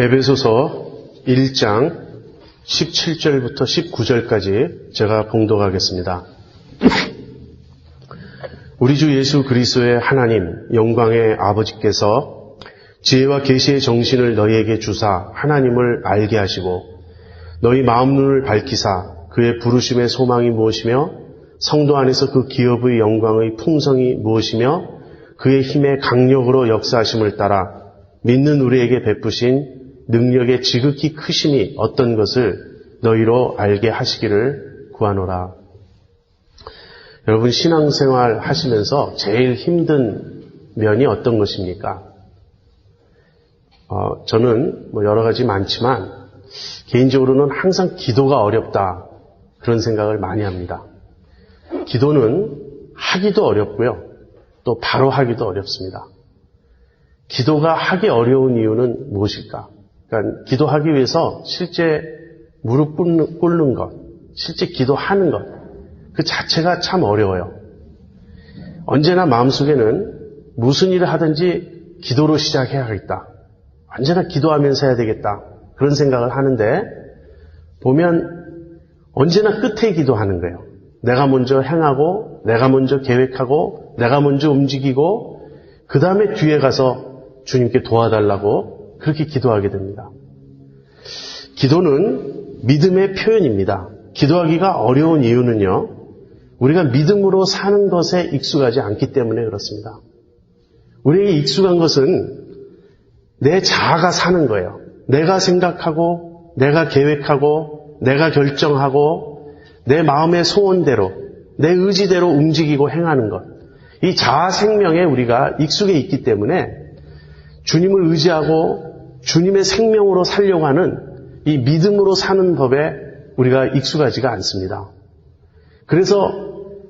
에베소서 1장 17절부터 19절까지 제가 봉독하겠습니다. 우리 주 예수 그리스도의 하나님 영광의 아버지께서 지혜와 계시의 정신을 너희에게 주사 하나님을 알게 하시고 너희 마음 눈을 밝히사 그의 부르심의 소망이 무엇이며 성도 안에서 그 기업의 영광의 풍성이 무엇이며 그의 힘의 강력으로 역사하심을 따라 믿는 우리에게 베푸신 능력의 지극히 크심이 어떤 것을 너희로 알게 하시기를 구하노라. 여러분, 신앙생활 하시면서 제일 힘든 면이 어떤 것입니까? 저는 여러 가지 많지만 개인적으로는 항상 기도가 어렵다 그런 생각을 많이 합니다. 기도는 하기도 어렵고요. 또 바로 하기도 어렵습니다. 기도가 하기 어려운 이유는 무엇일까? 그러니까 기도하기 위해서 실제 무릎 꿇는 것, 실제 기도하는 것, 그 자체가 참 어려워요. 언제나 마음속에는 무슨 일을 하든지 기도로 시작해야겠다. 언제나 기도하면서 해야 되겠다. 그런 생각을 하는데 보면 언제나 끝에 기도하는 거예요. 내가 먼저 행하고 내가 먼저 계획하고 내가 먼저 움직이고 그 다음에 뒤에 가서 주님께 도와달라고 그렇게 기도하게 됩니다. 기도는 믿음의 표현입니다. 기도하기가 어려운 이유는요, 우리가 믿음으로 사는 것에 익숙하지 않기 때문에 그렇습니다. 우리에게 익숙한 것은 내 자아가 사는 거예요. 내가 생각하고 내가 계획하고 내가 결정하고 내 마음의 소원대로 내 의지대로 움직이고 행하는 것. 이 자아 생명에 우리가 익숙해 있기 때문에 주님을 의지하고 주님의 생명으로 살려고 하는 이 믿음으로 사는 법에 우리가 익숙하지가 않습니다. 그래서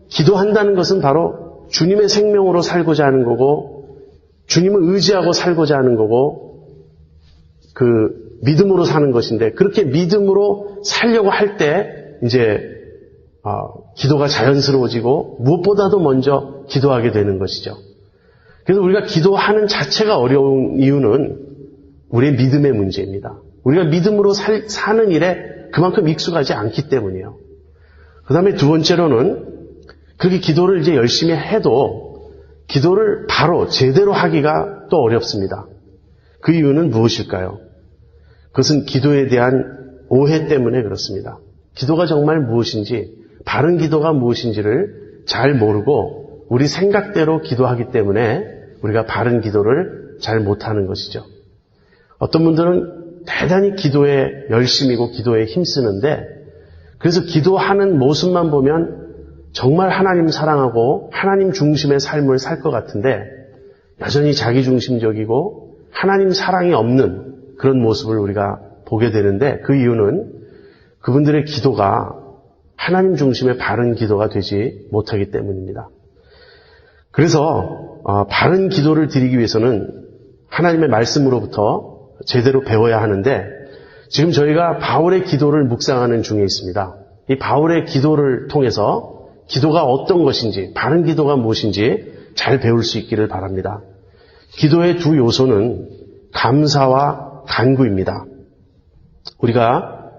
기도한다는 것은 바로 주님의 생명으로 살고자 하는 거고 주님을 의지하고 살고자 하는 거고 그 믿음으로 사는 것인데 그렇게 믿음으로 살려고 할 때 이제 기도가 자연스러워지고 무엇보다도 먼저 기도하게 되는 것이죠. 그래서 우리가 기도하는 자체가 어려운 이유는 우리의 믿음의 문제입니다. 우리가 믿음으로 사는 일에 그만큼 익숙하지 않기 때문이에요. 그 다음에 두 번째로는 그렇게 기도를 이제 열심히 해도 기도를 바로 제대로 하기가 또 어렵습니다. 그 이유는 무엇일까요? 그것은 기도에 대한 오해 때문에 그렇습니다. 기도가 정말 무엇인지, 바른 기도가 무엇인지를 잘 모르고 우리 생각대로 기도하기 때문에 우리가 바른 기도를 잘 못하는 것이죠. 어떤 분들은 대단히 기도에 열심이고 기도에 힘쓰는데 그래서 기도하는 모습만 보면 정말 하나님 사랑하고 하나님 중심의 삶을 살 것 같은데 여전히 자기중심적이고 하나님 사랑이 없는 그런 모습을 우리가 보게 되는데 그 이유는 그분들의 기도가 하나님 중심의 바른 기도가 되지 못하기 때문입니다. 그래서 바른 기도를 드리기 위해서는 하나님의 말씀으로부터 제대로 배워야 하는데 지금 저희가 바울의 기도를 묵상하는 중에 있습니다. 이 바울의 기도를 통해서 기도가 어떤 것인지, 바른 기도가 무엇인지 잘 배울 수 있기를 바랍니다. 기도의 두 요소는 감사와 간구입니다. 우리가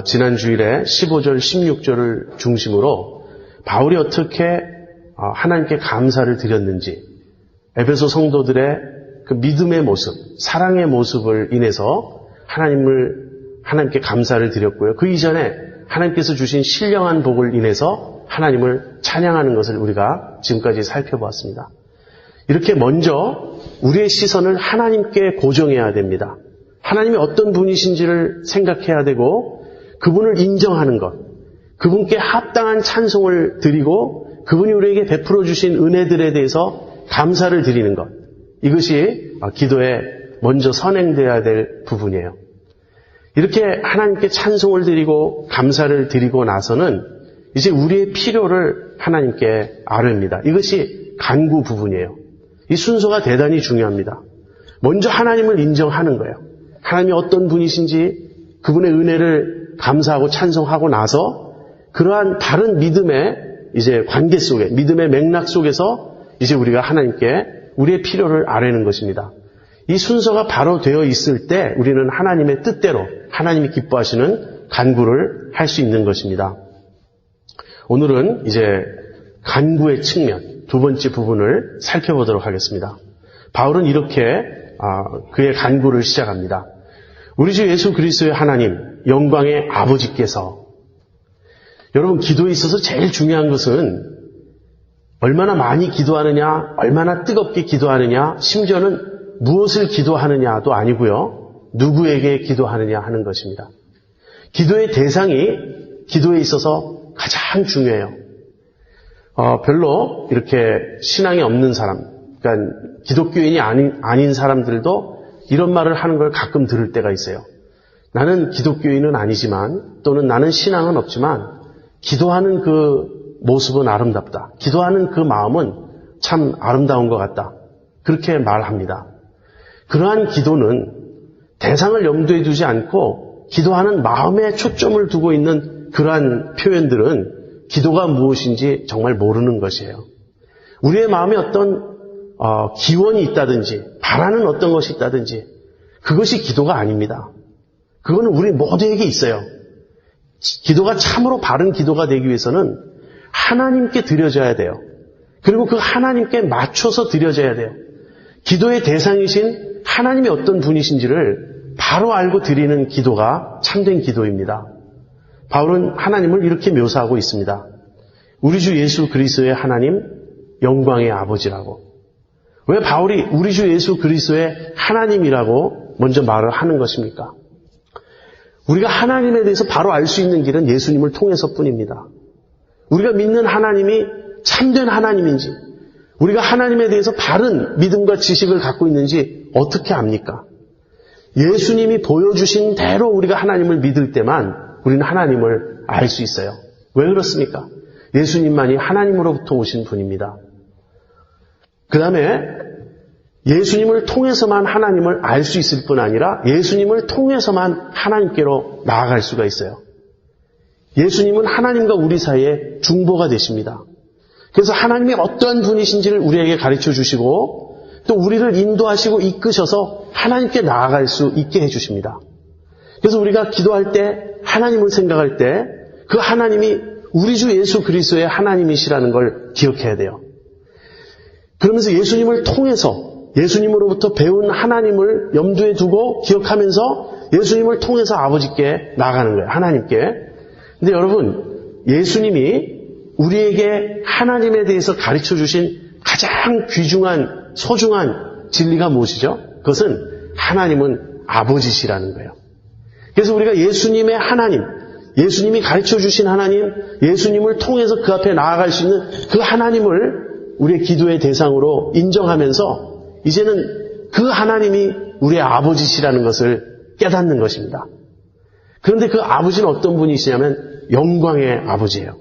지난 주일에 15절, 16절을 중심으로 바울이 어떻게 하나님께 감사를 드렸는지, 에베소 성도들의 그 믿음의 모습, 사랑의 모습을 인해서 하나님께 감사를 드렸고요. 그 이전에 하나님께서 주신 신령한 복을 인해서 하나님을 찬양하는 것을 우리가 지금까지 살펴보았습니다. 이렇게 먼저 우리의 시선을 하나님께 고정해야 됩니다. 하나님이 어떤 분이신지를 생각해야 되고 그분을 인정하는 것, 그분께 합당한 찬송을 드리고 그분이 우리에게 베풀어 주신 은혜들에 대해서 감사를 드리는 것, 이것이 기도에 먼저 선행되어야 될 부분이에요. 이렇게 하나님께 찬송을 드리고 감사를 드리고 나서는 이제 우리의 필요를 하나님께 아뢰입니다. 이것이 간구 부분이에요. 이 순서가 대단히 중요합니다. 먼저 하나님을 인정하는 거예요. 하나님이 어떤 분이신지 그분의 은혜를 감사하고 찬송하고 나서 그러한 다른 믿음의 이제 관계 속에, 믿음의 맥락 속에서 이제 우리가 하나님께 우리의 필요를 아뢰는 것입니다. 이 순서가 바로 되어 있을 때 우리는 하나님의 뜻대로 하나님이 기뻐하시는 간구를 할 수 있는 것입니다. 오늘은 이제 간구의 측면, 두 번째 부분을 살펴보도록 하겠습니다. 바울은 이렇게 그의 간구를 시작합니다. 우리 주 예수 그리스도의 하나님, 영광의 아버지께서, 여러분 기도에 있어서 제일 중요한 것은 얼마나 많이 기도하느냐, 얼마나 뜨겁게 기도하느냐, 심지어는 무엇을 기도하느냐도 아니고요. 누구에게 기도하느냐 하는 것입니다. 기도의 대상이 기도에 있어서 가장 중요해요. 별로 이렇게 신앙이 없는 사람, 그러니까 기독교인이 아닌 사람들도 이런 말을 하는 걸 가끔 들을 때가 있어요. 나는 기독교인은 아니지만, 또는 나는 신앙은 없지만 기도하는 그 모습은 아름답다. 기도하는 그 마음은 참 아름다운 것 같다. 그렇게 말합니다. 그러한 기도는 대상을 염두에 두지 않고 기도하는 마음에 초점을 두고 있는 그러한 표현들은 기도가 무엇인지 정말 모르는 것이에요. 우리의 마음에 어떤 기원이 있다든지 바라는 어떤 것이 있다든지 그것이 기도가 아닙니다. 그거는 우리 모두에게 있어요. 기도가 참으로 바른 기도가 되기 위해서는 하나님께 드려져야 돼요. 그리고 그 하나님께 맞춰서 드려져야 돼요. 기도의 대상이신 하나님이 어떤 분이신지를 바로 알고 드리는 기도가 참된 기도입니다. 바울은 하나님을 이렇게 묘사하고 있습니다. 우리 주 예수 그리스도의 하나님, 영광의 아버지라고. 왜 바울이 우리 주 예수 그리스도의 하나님이라고 먼저 말을 하는 것입니까? 우리가 하나님에 대해서 바로 알 수 있는 길은 예수님을 통해서뿐입니다. 우리가 믿는 하나님이 참된 하나님인지, 우리가 하나님에 대해서 바른 믿음과 지식을 갖고 있는지 어떻게 압니까? 예수님이 보여주신 대로 우리가 하나님을 믿을 때만 우리는 하나님을 알 수 있어요. 왜 그렇습니까? 예수님만이 하나님으로부터 오신 분입니다. 그 다음에 예수님을 통해서만 하나님을 알 수 있을 뿐 아니라 예수님을 통해서만 하나님께로 나아갈 수가 있어요. 예수님은 하나님과 우리 사이에 중보가 되십니다. 그래서 하나님이 어떠한 분이신지를 우리에게 가르쳐 주시고 또 우리를 인도하시고 이끄셔서 하나님께 나아갈 수 있게 해주십니다. 그래서 우리가 기도할 때 하나님을 생각할 때 그 하나님이 우리 주 예수 그리스도의 하나님이시라는 걸 기억해야 돼요. 그러면서 예수님을 통해서 예수님으로부터 배운 하나님을 염두에 두고 기억하면서 예수님을 통해서 아버지께 나아가는 거예요. 하나님께. 근데 여러분, 예수님이 우리에게 하나님에 대해서 가르쳐 주신 가장 귀중한 소중한 진리가 무엇이죠? 그것은 하나님은 아버지시라는 거예요. 그래서 우리가 예수님의 하나님, 예수님이 가르쳐 주신 하나님, 예수님을 통해서 그 앞에 나아갈 수 있는 그 하나님을 우리의 기도의 대상으로 인정하면서 이제는 그 하나님이 우리의 아버지시라는 것을 깨닫는 것입니다. 그런데 그 아버지는 어떤 분이시냐면 영광의 아버지예요.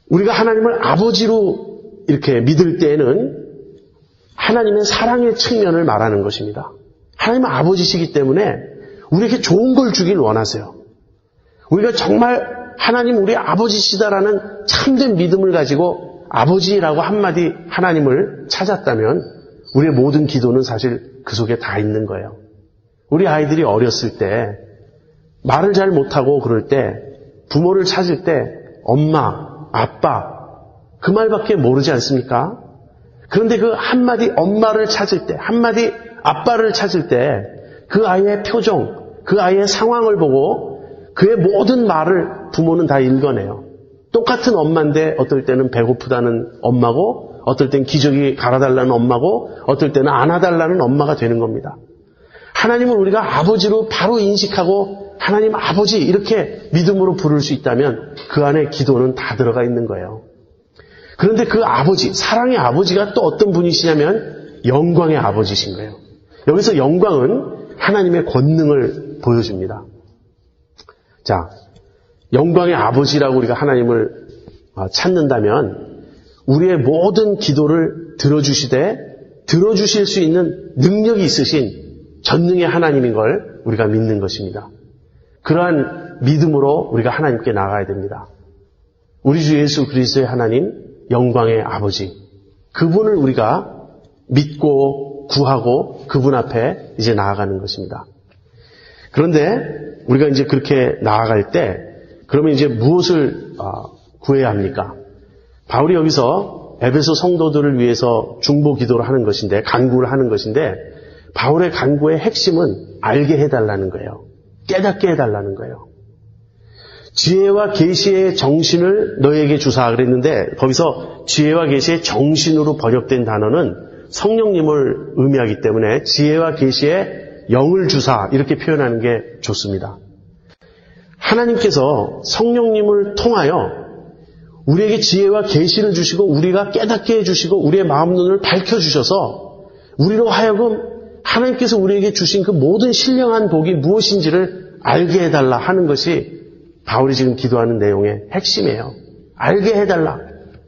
우리가 하나님을 아버지로 이렇게 믿을 때에는 하나님의 사랑의 측면을 말하는 것입니다. 하나님은 아버지시기 때문에 우리에게 좋은 걸 주길 원하세요. 우리가 정말 하나님 우리 아버지시다라는 참된 믿음을 가지고 아버지라고 한마디 하나님을 찾았다면 우리의 모든 기도는 사실 그 속에 다 있는 거예요. 우리 아이들이 어렸을 때 말을 잘 못하고 그럴 때 부모를 찾을 때 엄마, 아빠 그 말밖에 모르지 않습니까? 그런데 그 한마디 엄마를 찾을 때, 한마디 아빠를 찾을 때 그 아이의 표정, 그 아이의 상황을 보고 그의 모든 말을 부모는 다 읽어내요. 똑같은 엄마인데 어떨 때는 배고프다는 엄마고 어떨 때는 기저귀 갈아달라는 엄마고 어떨 때는 안아달라는 엄마가 되는 겁니다. 하나님을 우리가 아버지로 바로 인식하고 하나님 아버지 이렇게 믿음으로 부를 수 있다면 그 안에 기도는 다 들어가 있는 거예요. 그런데 그 아버지, 사랑의 아버지가 또 어떤 분이시냐면 영광의 아버지신 거예요. 여기서 영광은 하나님의 권능을 보여줍니다. 자, 영광의 아버지라고 우리가 하나님을 찾는다면 우리의 모든 기도를 들어주실 수 있는 능력이 있으신 전능의 하나님인 걸 우리가 믿는 것입니다. 그러한 믿음으로 우리가 하나님께 나가야 됩니다. 우리 주 예수 그리스도의 하나님, 영광의 아버지, 그분을 우리가 믿고 구하고 그분 앞에 이제 나아가는 것입니다. 그런데 우리가 이제 그렇게 나아갈 때 그러면 이제 무엇을 구해야 합니까? 바울이 여기서 에베소 성도들을 위해서 중보 기도를 하는 것인데, 간구를 하는 것인데, 바울의 간구의 핵심은 알게 해달라는 거예요. 깨닫게 해달라는 거예요. 지혜와 계시의 정신을 너희에게 주사 그랬는데, 거기서 지혜와 계시의 정신으로 번역된 단어는 성령님을 의미하기 때문에 지혜와 계시의 영을 주사 이렇게 표현하는 게 좋습니다. 하나님께서 성령님을 통하여 우리에게 지혜와 계시를 주시고 우리가 깨닫게 해주시고 우리의 마음 눈을 밝혀주셔서 우리로 하여금 하나님께서 우리에게 주신 그 모든 신령한 복이 무엇인지를 알게 해달라 하는 것이 바울이 지금 기도하는 내용의 핵심이에요. 알게 해달라,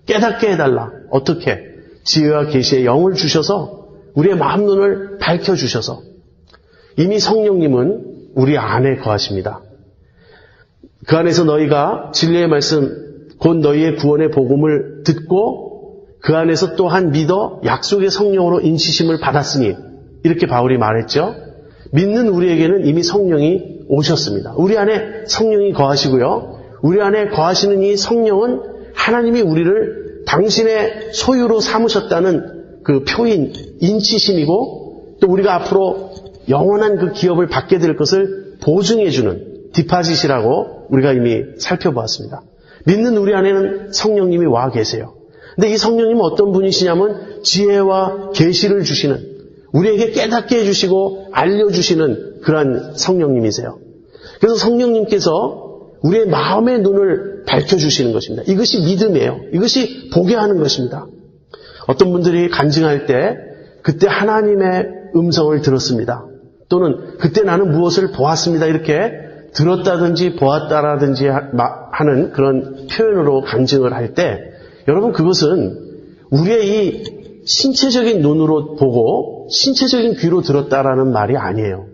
깨닫게 해달라. 어떻게? 지혜와 계시의 영을 주셔서 우리의 마음 눈을 밝혀주셔서 이미 성령님은 우리 안에 거하십니다. 그 안에서 너희가 진리의 말씀 곧 너희의 구원의 복음을 듣고 그 안에서 또한 믿어 약속의 성령으로 인치심을 받았으니 이렇게 바울이 말했죠. 믿는 우리에게는 이미 성령이 오셨습니다. 우리 안에 성령이 거하시고요. 우리 안에 거하시는 이 성령은 하나님이 우리를 당신의 소유로 삼으셨다는 그 표인, 인치심이고 또 우리가 앞으로 영원한 그 기업을 받게 될 것을 보증해주는 디파짓이라고 우리가 이미 살펴보았습니다. 믿는 우리 안에는 성령님이 와 계세요. 근데 이 성령님은 어떤 분이시냐면 지혜와 계시를 주시는, 우리에게 깨닫게 해주시고 알려주시는 그러한 성령님이세요. 그래서 성령님께서 우리의 마음의 눈을 밝혀주시는 것입니다. 이것이 믿음이에요. 이것이 보게 하는 것입니다. 어떤 분들이 간증할 때 그때 하나님의 음성을 들었습니다. 또는 그때 나는 무엇을 보았습니다. 이렇게 들었다든지 보았다라든지 하는 그런 표현으로 간증을 할 때 여러분 그것은 우리의 이 신체적인 눈으로 보고 신체적인 귀로 들었다라는 말이 아니에요.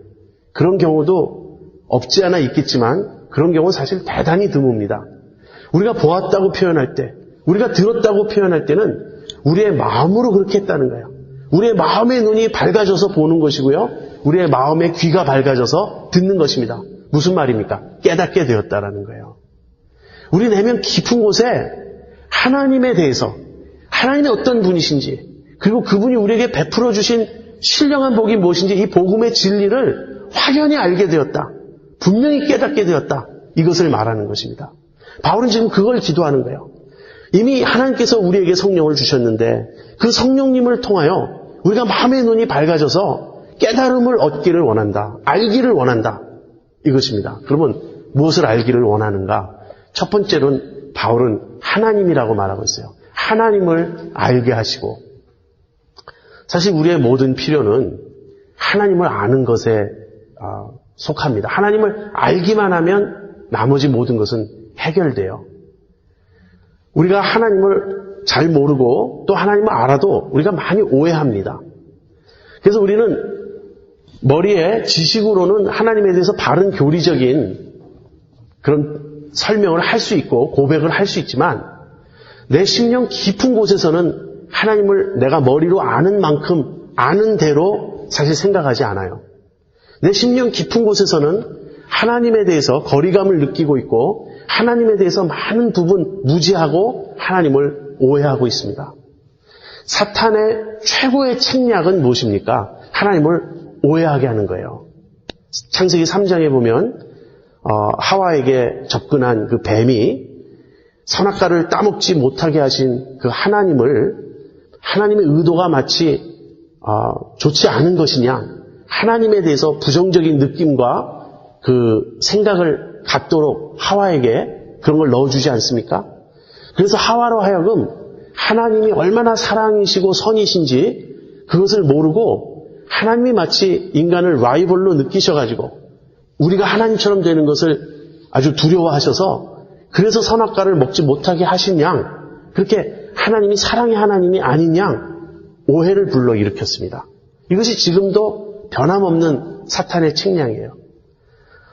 그런 경우도 없지 않아 있겠지만 그런 경우는 사실 대단히 드뭅니다. 우리가 보았다고 표현할 때, 우리가 들었다고 표현할 때는 우리의 마음으로 그렇게 했다는 거예요. 우리의 마음의 눈이 밝아져서 보는 것이고요. 우리의 마음의 귀가 밝아져서 듣는 것입니다. 무슨 말입니까? 깨닫게 되었다라는 거예요. 우리 내면 깊은 곳에 하나님에 대해서, 하나님의 어떤 분이신지, 그리고 그분이 우리에게 베풀어 주신 신령한 복이 무엇인지 이 복음의 진리를 확연히 알게 되었다. 분명히 깨닫게 되었다. 이것을 말하는 것입니다. 바울은 지금 그걸 기도하는 거예요. 이미 하나님께서 우리에게 성령을 주셨는데 그 성령님을 통하여 우리가 마음의 눈이 밝아져서 깨달음을 얻기를 원한다. 알기를 원한다. 이것입니다. 그러면 무엇을 알기를 원하는가? 첫 번째로는 바울은 하나님이라고 말하고 있어요. 하나님을 알게 하시고, 사실 우리의 모든 필요는 하나님을 아는 것에 속합니다. 하나님을 알기만 하면 나머지 모든 것은 해결돼요. 우리가 하나님을 잘 모르고 또 하나님을 알아도 우리가 많이 오해합니다. 그래서 우리는 머리에 지식으로는 하나님에 대해서 바른 교리적인 그런 설명을 할 수 있고 고백을 할 수 있지만 내 심령 깊은 곳에서는 하나님을 내가 머리로 아는 만큼 아는 대로 사실 생각하지 않아요. 내 심령 깊은 곳에서는 하나님에 대해서 거리감을 느끼고 있고 하나님에 대해서 많은 부분 무지하고 하나님을 오해하고 있습니다. 사탄의 최고의 책략은 무엇입니까? 하나님을 오해하게 하는 거예요. 창세기 3장에 보면 하와에게 접근한 그 뱀이 선악과를 따먹지 못하게 하신 그 하나님의 의도가 마치 좋지 않은 것이냐, 하나님에 대해서 부정적인 느낌과 그 생각을 갖도록 하와에게 그런 걸 넣어주지 않습니까? 그래서 하와로 하여금 하나님이 얼마나 사랑이시고 선이신지 그것을 모르고 하나님이 마치 인간을 라이벌로 느끼셔가지고 우리가 하나님처럼 되는 것을 아주 두려워하셔서 그래서 선악과를 먹지 못하게 하신 양, 그렇게 하나님이 사랑의 하나님이 아닌 양 오해를 불러일으켰습니다. 이것이 지금도 변함없는 사탄의 책략이에요.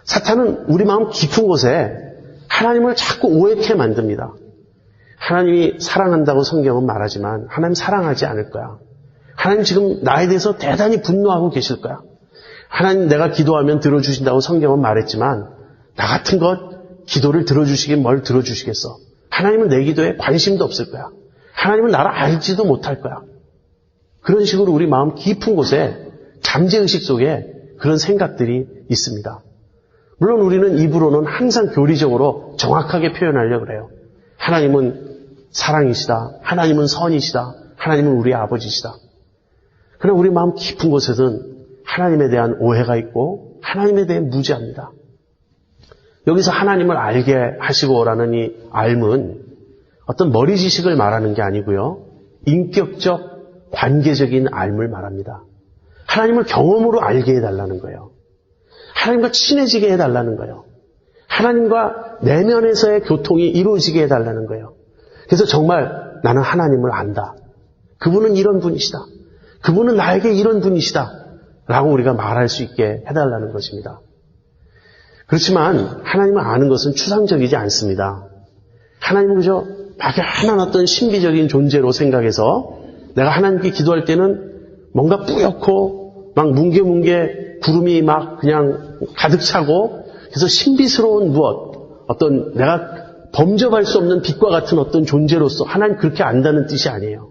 사탄은 우리 마음 깊은 곳에 하나님을 자꾸 오해케 만듭니다. 하나님이 사랑한다고 성경은 말하지만 하나님 사랑하지 않을 거야. 하나님 지금 나에 대해서 대단히 분노하고 계실 거야. 하나님 내가 기도하면 들어주신다고 성경은 말했지만 나 같은 것 기도를 들어주시긴 뭘 들어주시겠어. 하나님은 내 기도에 관심도 없을 거야. 하나님은 나를 알지도 못할 거야. 그런 식으로 우리 마음 깊은 곳에 잠재의식 속에 그런 생각들이 있습니다. 물론 우리는 입으로는 항상 교리적으로 정확하게 표현하려고 그래요. 하나님은 사랑이시다. 하나님은 선이시다. 하나님은 우리의 아버지시다. 그러나 우리 마음 깊은 곳에는 하나님에 대한 오해가 있고 하나님에 대해 무지합니다. 여기서 하나님을 알게 하시고라는 이 알문 어떤 머리 지식을 말하는 게 아니고요. 인격적, 관계적인 알을 말합니다. 하나님을 경험으로 알게 해달라는 거예요. 하나님과 친해지게 해달라는 거예요. 하나님과 내면에서의 교통이 이루어지게 해달라는 거예요. 그래서 정말 나는 하나님을 안다. 그분은 이런 분이시다. 그분은 나에게 이런 분이시다. 라고 우리가 말할 수 있게 해달라는 것입니다. 그렇지만 하나님을 아는 것은 추상적이지 않습니다. 하나님은 그저 막 하나는 어떤 신비적인 존재로 생각해서 내가 하나님께 기도할 때는 뭔가 뿌옇고 막 뭉게뭉게 구름이 막 그냥 가득 차고 그래서 신비스러운 무엇 어떤 내가 범접할 수 없는 빛과 같은 어떤 존재로서 하나님 그렇게 안다는 뜻이 아니에요.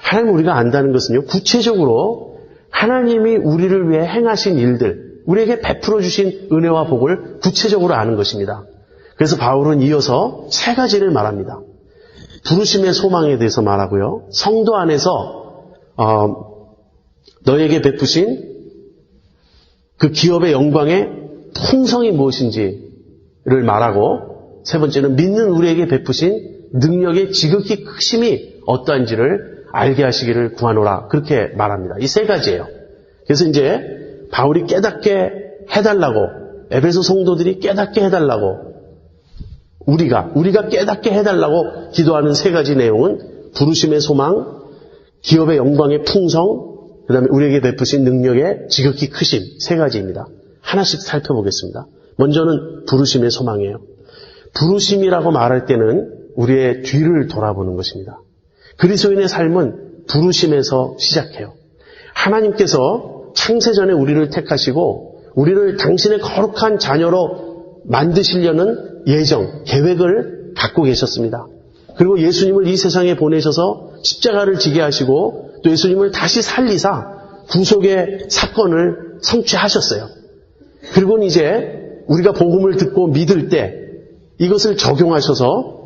하나님 우리가 안다는 것은요. 구체적으로 하나님이 우리를 위해 행하신 일들 우리에게 베풀어 주신 은혜와 복을 구체적으로 아는 것입니다. 그래서 바울은 이어서 세 가지를 말합니다. 부르심의 소망에 대해서 말하고요. 성도 안에서 너에게 베푸신 그 기업의 영광의 풍성이 무엇인지를 말하고 세 번째는 믿는 우리에게 베푸신 능력의 지극히 크심이 어떠한지를 알게 하시기를 구하노라 그렇게 말합니다. 이 세 가지예요. 그래서 이제 바울이 깨닫게 해달라고 에베소 성도들이 깨닫게 해달라고 우리가 깨닫게 해달라고 기도하는 세 가지 내용은 부르심의 소망, 기업의 영광의 풍성, 그 다음에 우리에게 베푸신 능력의 지극히 크심 세 가지입니다. 하나씩 살펴보겠습니다. 먼저는 부르심의 소망이에요. 부르심이라고 말할 때는 우리의 뒤를 돌아보는 것입니다. 그리스도인의 삶은 부르심에서 시작해요. 하나님께서 창세전에 우리를 택하시고 우리를 당신의 거룩한 자녀로 만드시려는 예정, 계획을 갖고 계셨습니다. 그리고 예수님을 이 세상에 보내셔서 십자가를 지게 하시고 또 예수님을 다시 살리사 구속의 사건을 성취하셨어요. 그리고는 이제 우리가 복음을 듣고 믿을 때 이것을 적용하셔서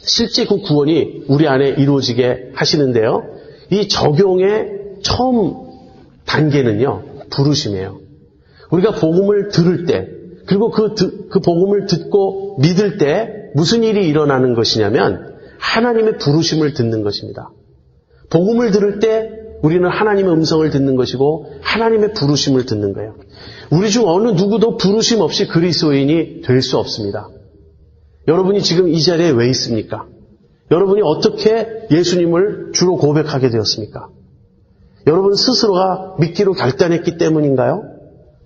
실제 그 구원이 우리 안에 이루어지게 하시는데요. 이 적용의 처음 단계는요. 부르심이에요. 우리가 복음을 들을 때 그리고 그 복음을 듣고 믿을 때 무슨 일이 일어나는 것이냐면 하나님의 부르심을 듣는 것입니다. 복음을 들을 때 우리는 하나님의 음성을 듣는 것이고 하나님의 부르심을 듣는 거예요. 우리 중 어느 누구도 부르심 없이 그리스도인이 될 수 없습니다. 여러분이 지금 이 자리에 왜 있습니까? 여러분이 어떻게 예수님을 주로 고백하게 되었습니까? 여러분 스스로가 믿기로 결단했기 때문인가요?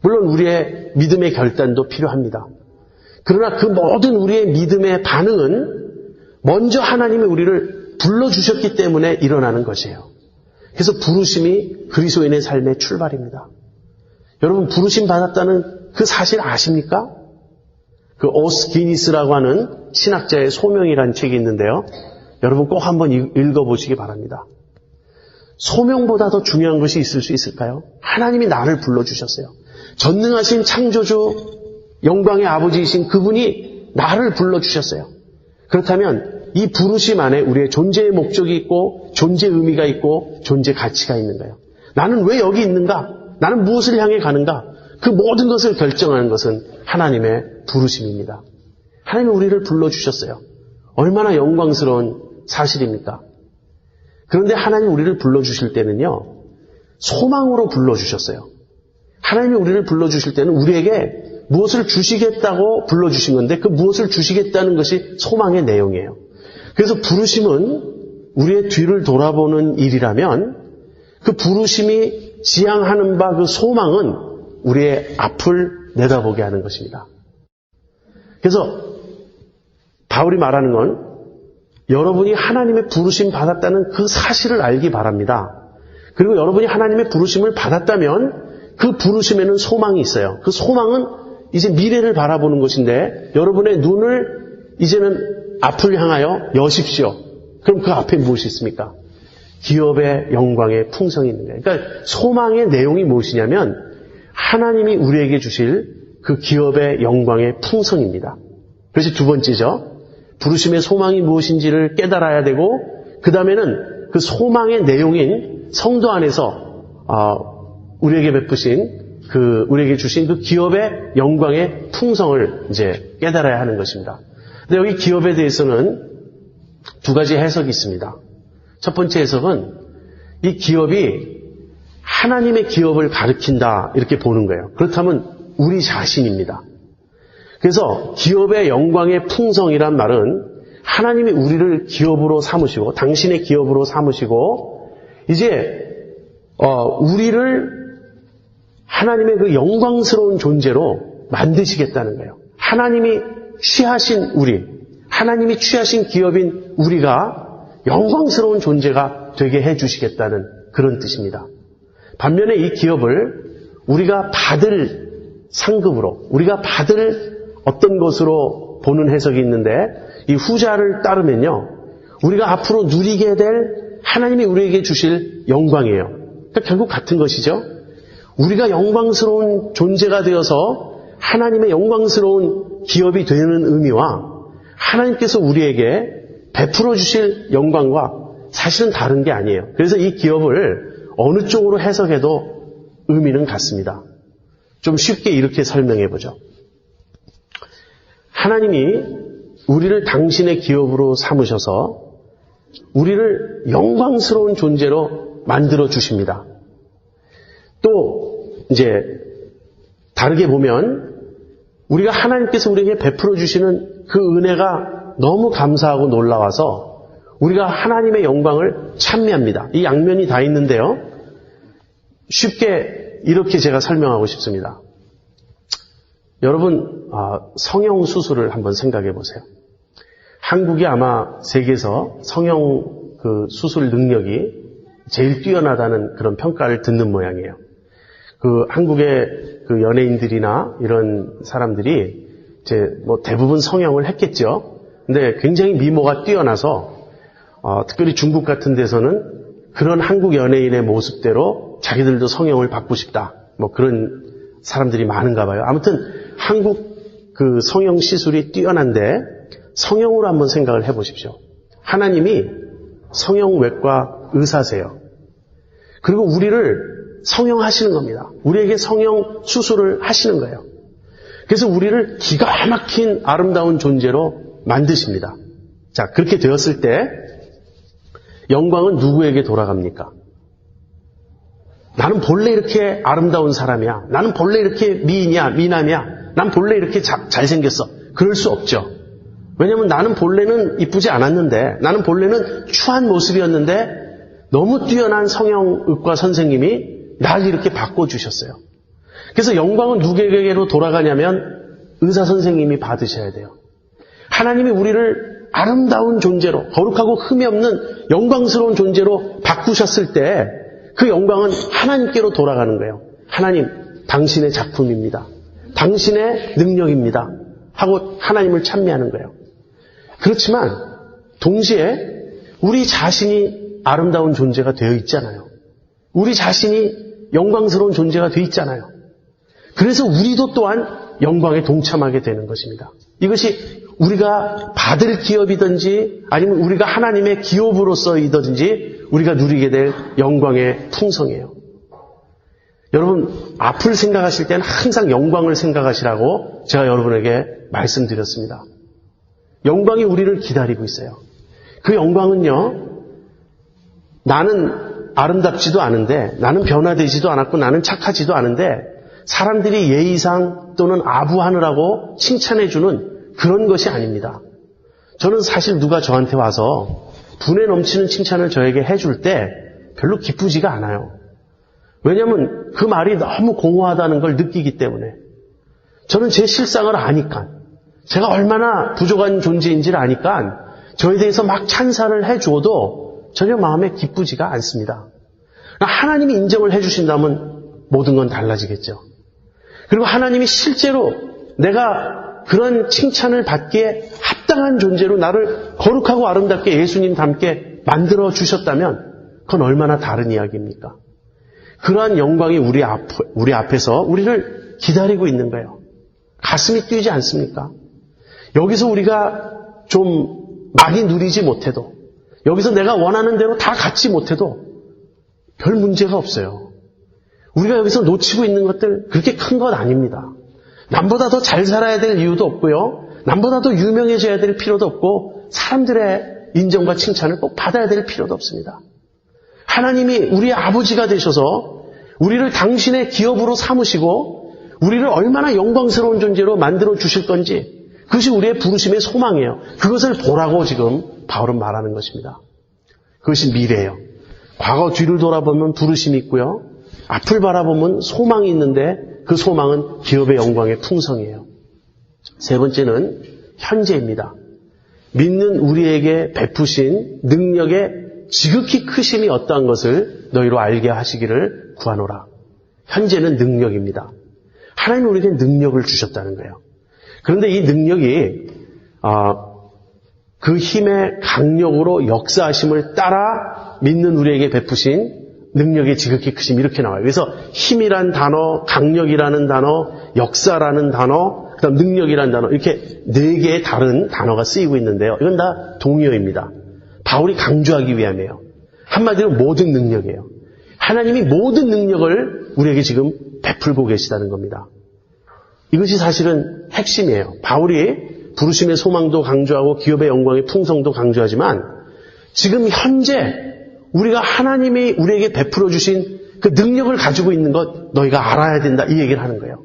물론 우리의 믿음의 결단도 필요합니다. 그러나 그 모든 우리의 믿음의 반응은 먼저 하나님이 우리를 불러주셨기 때문에 일어나는 것이에요. 그래서 부르심이 그리스도인의 삶의 출발입니다. 여러분 부르심 받았다는 그 사실 아십니까? 그 오스 기니스라고 하는 신학자의 소명이라는 책이 있는데요. 여러분 꼭 한번 읽어보시기 바랍니다. 소명보다 더 중요한 것이 있을 수 있을까요? 하나님이 나를 불러주셨어요. 전능하신 창조주 영광의 아버지이신 그분이 나를 불러주셨어요. 그렇다면 이 부르심 안에 우리의 존재의 목적이 있고 존재 의미가 있고 존재 가치가 있는 거예요. 나는 왜 여기 있는가? 나는 무엇을 향해 가는가? 그 모든 것을 결정하는 것은 하나님의 부르심입니다. 하나님이 우리를 불러주셨어요. 얼마나 영광스러운 사실입니까? 그런데 하나님이 우리를 불러주실 때는요. 소망으로 불러주셨어요. 하나님이 우리를 불러주실 때는 우리에게 무엇을 주시겠다고 불러주신 건데 그 무엇을 주시겠다는 것이 소망의 내용이에요. 그래서 부르심은 우리의 뒤를 돌아보는 일이라면 그 부르심이 지향하는 바 그 소망은 우리의 앞을 내다보게 하는 것입니다. 그래서 바울이 말하는 건 여러분이 하나님의 부르심 받았다는 그 사실을 알기 바랍니다. 그리고 여러분이 하나님의 부르심을 받았다면 그 부르심에는 소망이 있어요. 그 소망은 이제 미래를 바라보는 것인데 여러분의 눈을 이제는 앞을 향하여 여십시오. 그럼 그 앞에 무엇이 있습니까? 기업의 영광의 풍성이 있는 거예요. 그러니까 소망의 내용이 무엇이냐면 하나님이 우리에게 주실 그 기업의 영광의 풍성입니다. 그것이 두 번째죠. 부르심의 소망이 무엇인지를 깨달아야 되고 그 다음에는 그 소망의 내용인 성도 안에서 우리에게 베푸신 우리에게 주신 그 기업의 영광의 풍성을 이제 깨달아야 하는 것입니다. 근데 여기 기업에 대해서는 두 가지 해석이 있습니다. 첫 번째 해석은 이 기업이 하나님의 기업을 가리킨다 이렇게 보는 거예요. 그렇다면 우리 자신입니다. 그래서 기업의 영광의 풍성이란 말은 하나님이 우리를 기업으로 삼으시고 당신의 기업으로 삼으시고 이제 우리를 하나님의 그 영광스러운 존재로 만드시겠다는 거예요. 하나님이 취하신 하나님이 취하신 기업인 우리가 영광스러운 존재가 되게 해주시겠다는 그런 뜻입니다. 반면에 이 기업을 우리가 받을 상급으로, 우리가 받을 어떤 것으로 보는 해석이 있는데 이 후자를 따르면요. 우리가 앞으로 누리게 될 하나님이 우리에게 주실 영광이에요. 그러니까 결국 같은 것이죠. 우리가 영광스러운 존재가 되어서 하나님의 영광스러운 기업이 되는 의미와 하나님께서 우리에게 베풀어 주실 영광과 사실은 다른 게 아니에요. 그래서 이 기업을 어느 쪽으로 해석해도 의미는 같습니다. 좀 쉽게 이렇게 설명해 보죠. 하나님이 우리를 당신의 기업으로 삼으셔서 우리를 영광스러운 존재로 만들어 주십니다. 또 이제 다르게 보면 우리가 하나님께서 우리에게 베풀어 주시는 그 은혜가 너무 감사하고 놀라워서 우리가 하나님의 영광을 찬미합니다. 이 양면이 다 있는데요. 쉽게 이렇게 제가 설명하고 싶습니다. 여러분 성형 수술을 한번 생각해 보세요. 한국이 아마 세계에서 성형 그 수술 능력이 제일 뛰어나다는 그런 평가를 듣는 모양이에요. 그 한국의 그 연예인들이나 이런 사람들이 이제 뭐 대부분 성형을 했겠죠. 근데 굉장히 미모가 뛰어나서 특별히 중국 같은 데서는 그런 한국 연예인의 모습대로 자기들도 성형을 받고 싶다. 뭐 그런 사람들이 많은가 봐요. 아무튼 한국 그 성형 시술이 뛰어난데 성형으로 한번 생각을 해보십시오. 하나님이 성형외과 의사세요. 그리고 우리를 성형하시는 겁니다. 우리에게 성형 수술을 하시는 거예요. 그래서 우리를 기가 막힌 아름다운 존재로 만드십니다. 자, 그렇게 되었을 때 영광은 누구에게 돌아갑니까? 나는 본래 이렇게 아름다운 사람이야. 나는 본래 이렇게 미인이야, 미남이야. 난 본래 이렇게 잘생겼어. 그럴 수 없죠. 왜냐하면 나는 본래는 이쁘지 않았는데, 나는 본래는 추한 모습이었는데 너무 뛰어난 성형의과 선생님이 나를 이렇게 바꿔주셨어요. 그래서 영광은 누구에게로 돌아가냐면 의사 선생님이 받으셔야 돼요. 하나님이 우리를 아름다운 존재로, 거룩하고 흠이 없는 영광스러운 존재로 바꾸셨을 때 그 영광은 하나님께로 돌아가는 거예요. 하나님, 당신의 작품입니다. 당신의 능력입니다. 하고 하나님을 찬미하는 거예요. 그렇지만 동시에 우리 자신이 아름다운 존재가 되어 있잖아요. 우리 자신이 영광스러운 존재가 되어 있잖아요. 그래서 우리도 또한 영광에 동참하게 되는 것입니다. 이것이 우리가 받을 기업이든지 아니면 우리가 하나님의 기업으로서이든지 우리가 누리게 될 영광의 풍성이에요. 여러분, 앞을 생각하실 때는 항상 영광을 생각하시라고 제가 여러분에게 말씀드렸습니다. 영광이 우리를 기다리고 있어요. 그 영광은요, 나는 아름답지도 않은데, 나는 변화되지도 않았고, 나는 착하지도 않은데, 사람들이 예의상 또는 아부하느라고 칭찬해주는 그런 것이 아닙니다. 저는 사실 누가 저한테 와서 분에 넘치는 칭찬을 저에게 해줄 때 별로 기쁘지가 않아요. 왜냐하면 그 말이 너무 공허하다는 걸 느끼기 때문에. 저는 제 실상을 아니까, 제가 얼마나 부족한 존재인지를 아니까 저에 대해서 막 찬사를 해줘도 전혀 마음에 기쁘지가 않습니다. 하나님이 인정을 해주신다면 모든 건 달라지겠죠. 그리고 하나님이 실제로 내가 그런 칭찬을 받기에 합당한 존재로 나를 거룩하고 아름답게 예수님 닮게 만들어 주셨다면 그건 얼마나 다른 이야기입니까? 그러한 영광이 우리 앞에서 우리를 기다리고 있는 거예요. 가슴이 뛰지 않습니까? 여기서 우리가 좀 많이 누리지 못해도, 여기서 내가 원하는 대로 다 갖지 못해도 별 문제가 없어요. 우리가 여기서 놓치고 있는 것들 그렇게 큰 것 아닙니다. 남보다 더 잘 살아야 될 이유도 없고요. 남보다 더 유명해져야 될 필요도 없고 사람들의 인정과 칭찬을 꼭 받아야 될 필요도 없습니다. 하나님이 우리의 아버지가 되셔서 우리를 당신의 기업으로 삼으시고 우리를 얼마나 영광스러운 존재로 만들어 주실 건지 그것이 우리의 부르심의 소망이에요. 그것을 보라고 지금 바울은 말하는 것입니다. 그것이 미래예요. 과거 뒤를 돌아보면 부르심이 있고요. 앞을 바라보면 소망이 있는데 그 소망은 기업의 영광의 풍성이에요. 세 번째는 현재입니다. 믿는 우리에게 베푸신 능력의 지극히 크심이 어떠한 것을 너희로 알게 하시기를 구하노라. 현재는 능력입니다. 하나님이 우리에게 능력을 주셨다는 거예요. 그런데 이 능력이 그 힘의 강력으로 역사하심을 따라 믿는 우리에게 베푸신 능력의 지극히 크심 이렇게 나와요. 그래서 힘이란 단어, 강력이라는 단어, 역사라는 단어, 그다음 능력이라는 단어 이렇게 네 개의 다른 단어가 쓰이고 있는데요. 이건 다 동의어입니다. 바울이 강조하기 위함이에요. 한마디로 모든 능력이에요. 하나님이 모든 능력을 우리에게 지금 베풀고 계시다는 겁니다. 이것이 사실은 핵심이에요. 바울이 부르심의 소망도 강조하고 기업의 영광의 풍성도 강조하지만 지금 현재 우리가 하나님이 우리에게 베풀어 주신 그 능력을 가지고 있는 것 너희가 알아야 된다 이 얘기를 하는 거예요.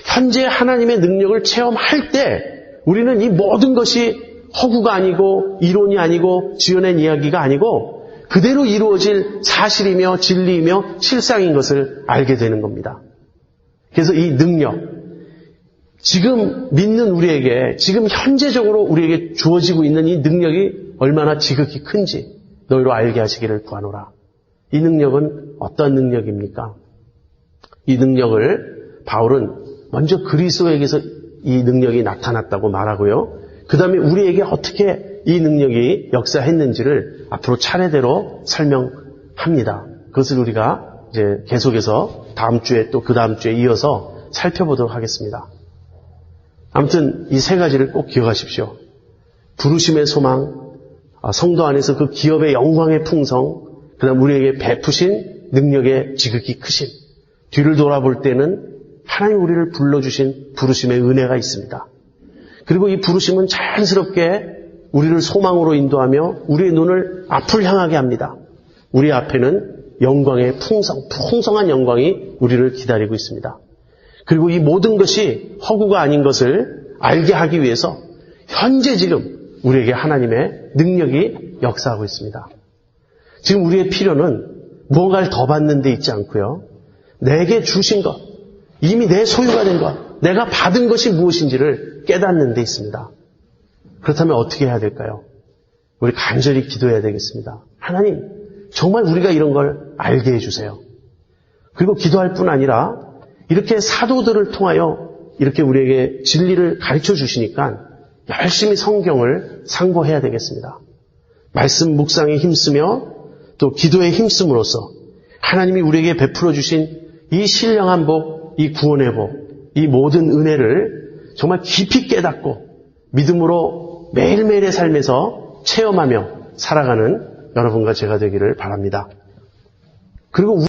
현재 하나님의 능력을 체험할 때 우리는 이 모든 것이 허구가 아니고 이론이 아니고 지어낸 이야기가 아니고 그대로 이루어질 사실이며 진리이며 실상인 것을 알게 되는 겁니다. 그래서 이 능력, 지금 믿는 우리에게 지금 현재적으로 우리에게 주어지고 있는 이 능력이 얼마나 지극히 큰지 너희로 알게 하시기를 구하노라. 이 능력은 어떤 능력입니까? 이 능력을 바울은 먼저 그리스도에게서 이 능력이 나타났다고 말하고요. 그 다음에 우리에게 어떻게 이 능력이 역사했는지를 앞으로 차례대로 설명합니다. 그것을 우리가 이제 계속해서 다음 주에 또 그 다음 주에 이어서 살펴보도록 하겠습니다. 아무튼 이 세 가지를 꼭 기억하십시오. 부르심의 소망, 성도 안에서 그 기업의 영광의 풍성, 그 다음 우리에게 베푸신 능력의 지극히 크심, 뒤를 돌아볼 때는 하나님 우리를 불러주신 부르심의 은혜가 있습니다. 그리고 이 부르심은 자연스럽게 우리를 소망으로 인도하며 우리의 눈을 앞을 향하게 합니다. 우리 앞에는 영광의 풍성한 영광이 우리를 기다리고 있습니다. 그리고 이 모든 것이 허구가 아닌 것을 알게 하기 위해서 현재 지금 우리에게 하나님의 능력이 역사하고 있습니다. 지금 우리의 필요는 무언가를 더 받는 데 있지 않고요. 내게 주신 것, 이미 내 소유가 된 것, 내가 받은 것이 무엇인지를 깨닫는 데 있습니다. 그렇다면 어떻게 해야 될까요? 우리 간절히 기도해야 되겠습니다. 하나님, 정말 우리가 이런 걸 알게 해주세요. 그리고 기도할 뿐 아니라 이렇게 사도들을 통하여 이렇게 우리에게 진리를 가르쳐 주시니까 열심히 성경을 상고해야 되겠습니다. 말씀 묵상에 힘쓰며 또 기도에 힘씀으로써 하나님이 우리에게 베풀어 주신 이 신령한 복, 이 구원의 복, 이 모든 은혜를 정말 깊이 깨닫고 믿음으로 매일매일의 삶에서 체험하며 살아가는 여러분과 제가 되기를 바랍니다. 그리고